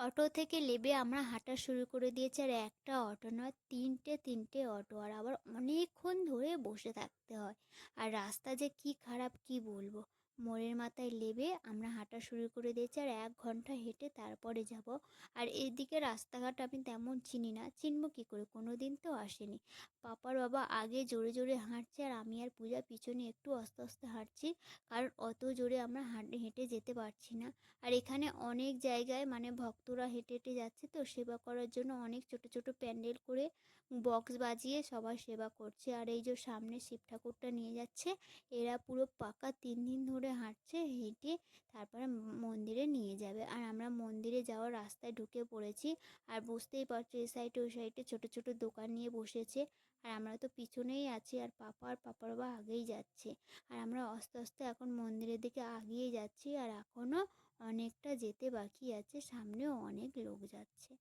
Auto থেকে নেমে আমরা হাঁটা শুরু করে দিয়েছি, আর একটা অটো নয়, তিনটে তিনটে অটো, আর আবার অনেকক্ষণ ধরে বসে থাকতে হয়। আর রাস্তা যে কি খারাপ কি বলবো। মোড়ের মাথায় নেমে আমরা হাঁটা শুরু করে দিয়েছি, আর 1 ঘন্টা হেঁটে তারপরে যাব। আর এইদিকে রাস্তাঘাট আমি তেমন চিনি না, চিনবো কী করে, কোনো দিন তো আসেনি। পাপার বাবা আগে জোরে জোরে হাঁটছে, আর আমি আর পূজা পিছনে একটু আস্তে আস্তে হাঁটছি, কারণ অত জোরে আমরা হেঁটে যেতে পারছি না। আর এখানে অনেক জায়গায় মানে ভক্তরা হেঁটে হেঁটে যাচ্ছে, তো সেবা করার জন্য অনেক ছোট ছোট প্যান্ডেল করে বক্স বাজিয়ে সবার সেবা করছে। আর এই যে সামনে শিব ঠাকুরটা নিয়ে যাচ্ছে, এরা পুরো পাকা 3 দিন ধরে হাঁটছে, হেঁটে তারপরে মন্দিরে নিয়ে যাবে। আর আমরা মন্দিরে যাওয়ার রাস্তায় ঢুকে পড়েছি। আর বুঝতেই পারছো, এ সাইডে ওই সাইডে ছোট ছোট দোকান নিয়ে বসেছে, আর আমরা তো পিছনেই আছি, আর পাপার বাবা আগেই যাচ্ছে। আর আমরা আস্তে আস্তে এখন মন্দিরের দিকে আগিয়ে যাচ্ছি, আর এখনও অনেকটা যেতে বাকি আছে, সামনেও অনেক লোক যাচ্ছে।